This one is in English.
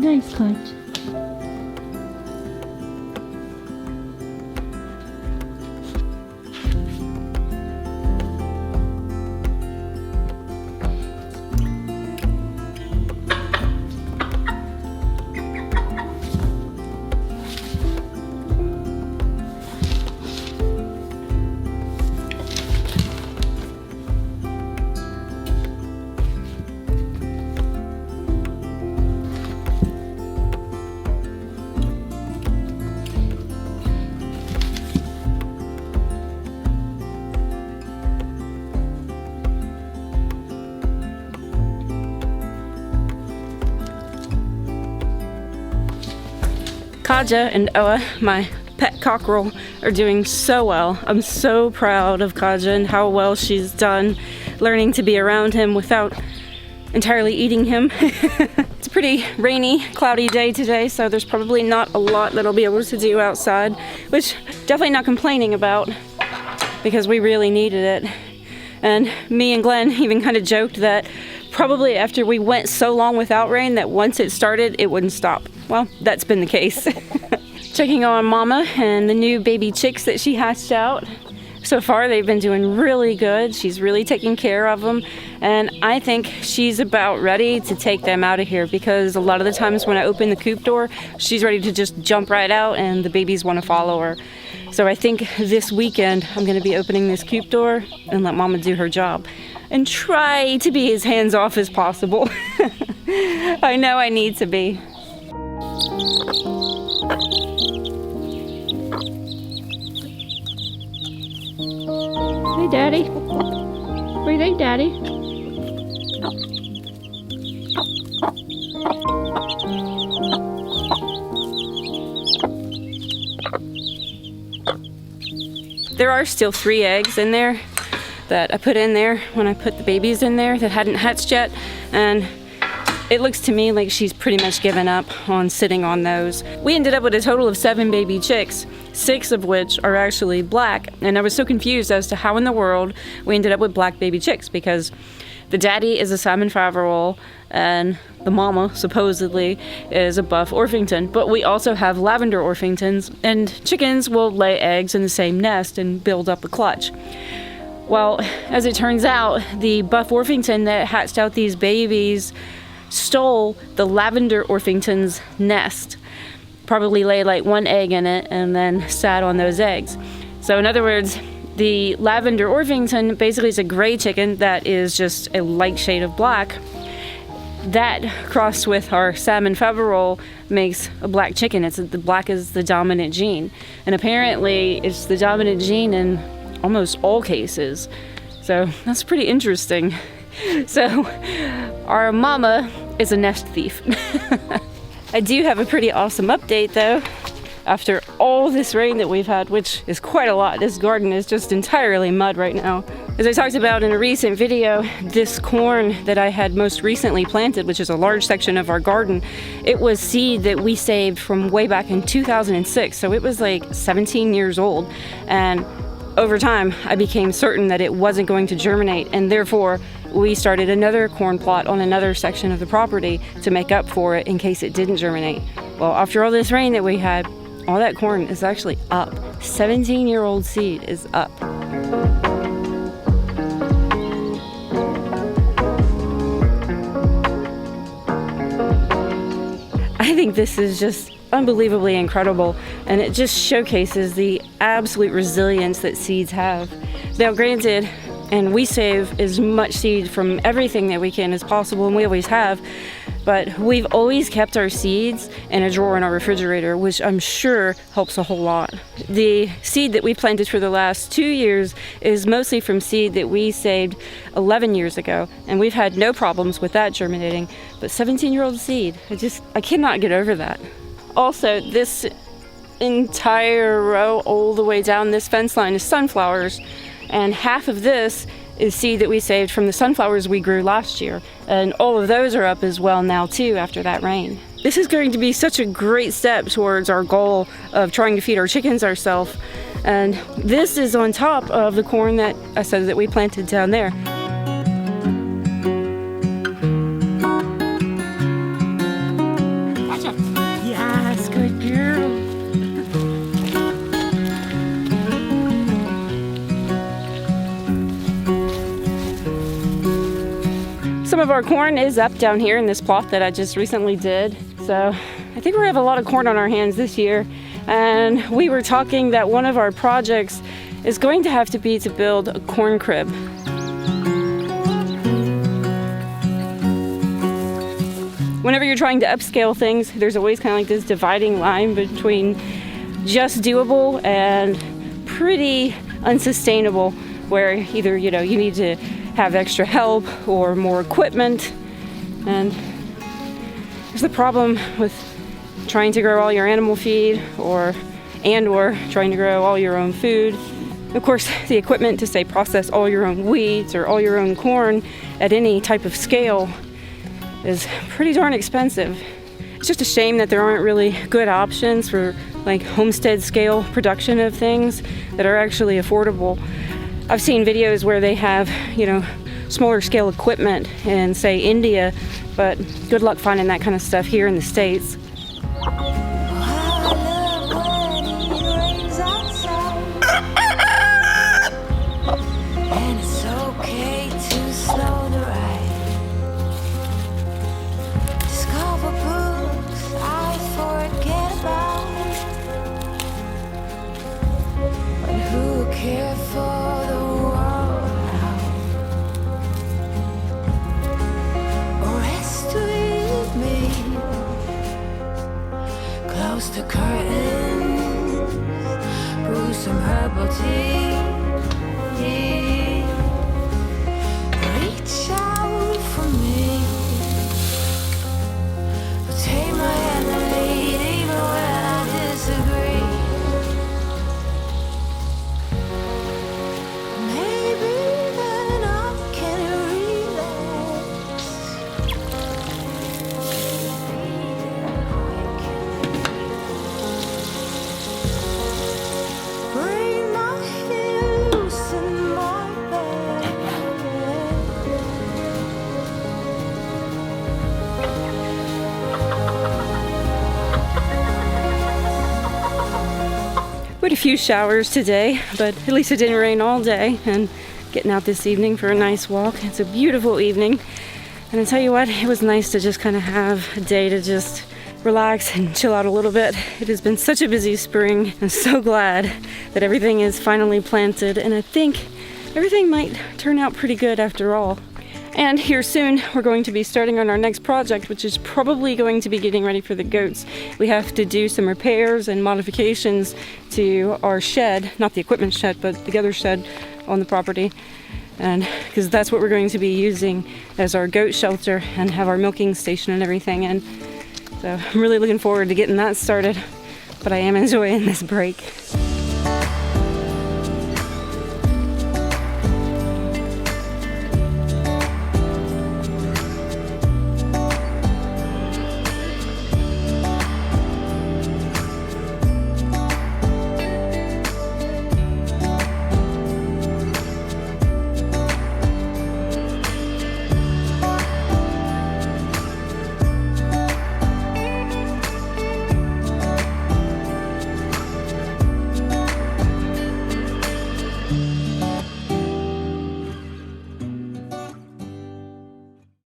Nice clutch. Kaja and Oa, my pet cockerel, are doing so well. I'm so proud of Kaja and how well she's done learning to be around him without entirely eating him. It's a pretty rainy, cloudy day today, so there's probably not a lot that I'll be able to do outside, which definitely not complaining about because we really needed it. And me and Glenn even kind of joked that probably after we went so long without rain that once it started, it wouldn't stop. Well, that's been the case. Checking on Mama and the new baby chicks that she hatched out. So far, they've been doing really good. She's really taking care of them. And I think she's about ready to take them out of here because a lot of the times when I open the coop door, she's ready to just jump right out and the babies want to follow her. So I think this weekend, I'm going to be opening this coop door and let Mama do her job and try to be as hands-off as possible. I know I need to be. Hey, Daddy. What do you think, Daddy? There are still 3 eggs in there that I put in there when I put the babies in there that hadn't hatched yet, and it looks to me like she's pretty much given up on sitting on those. We ended up with a total of 7 baby chicks, 6 of which are actually black, and I was so confused as to how in the world we ended up with black baby chicks because the daddy is a Salmon Faverolles and the mama supposedly is a Buff Orpington, but we also have Lavender Orpingtons, and chickens will lay eggs in the same nest and build up a clutch. Well, as it turns out, the Buff Orpington that hatched out these babies stole the Lavender Orpington's nest, probably laid like 1 egg in it and then sat on those eggs. So in other words, the Lavender Orpington basically is a gray chicken that is just a light shade of black. That crossed with our Salmon Faverolles makes a black chicken. The black is the dominant gene, and apparently it's the dominant gene in almost all cases. So that's pretty interesting. So our mama is a nest thief. I do have a pretty awesome update though. After all this rain that we've had, which is quite a lot, this garden is just entirely mud right now. As I talked about in a recent video, this corn that I had most recently planted, which is a large section of our garden, it was seed that we saved from way back in 2006. So it was like 17 years old. And over time, I became certain that it wasn't going to germinate, and therefore we started another corn plot on another section of the property to make up for it in case it didn't germinate. Well, after all this rain that we had, all that corn is actually up. 17-year-old seed is up. I think this is just unbelievably incredible, and it just showcases the absolute resilience that seeds have. Now granted, and we save as much seed from everything that we can as possible, and we always have, but we've always kept our seeds in a drawer in our refrigerator, which I'm sure helps a whole lot. The seed that we planted for the last 2 years is mostly from seed that we saved 11 years ago, and we've had no problems with that germinating. But 17-year-old seed, I cannot get over that. Also, this entire row all the way down this fence line is sunflowers, and half of this is seed that we saved from the sunflowers we grew last year, and all of those are up as well now too after that rain. This is going to be such a great step towards our goal of trying to feed our chickens ourselves, and this is on top of the corn that I said that we planted down there. Some of our corn is up down here in this plot that I just recently did. So I think we're gonna have a lot of corn on our hands this year. And we were talking that one of our projects is going to have to be to build a corn crib. Whenever you're trying to upscale things, there's always kind of like this dividing line between just doable and pretty unsustainable, where either, you need to have extra help or more equipment. And there's the problem with trying to grow all your animal feed or trying to grow all your own food. Of course, the equipment to, say, process all your own wheat or all your own corn at any type of scale is pretty darn expensive. It's just a shame that there aren't really good options for like homestead scale production of things that are actually affordable. I've seen videos where they have, smaller scale equipment in, say, India, but good luck finding that kind of stuff here in the States. The curtains, brew some herbal tea, reach out for me, take my hand and lead even when I disagree. Maybe then I can relax. Bring my heels in my bed. We had a few showers today, but at least it didn't rain all day. And getting out this evening for a nice walk. It's a beautiful evening. And I tell you what, it was nice to just kind of have a day to just relax and chill out a little bit. It has been such a busy spring. I'm so glad that everything is finally planted, and I think everything might turn out pretty good after all. And here soon, we're going to be starting on our next project, which is probably going to be getting ready for the goats. We have to do some repairs and modifications to our shed, not the equipment shed, but the other shed on the property. And because that's what we're going to be using as our goat shelter and have our milking station and everything. And so I'm really looking forward to getting that started, but I am enjoying this break.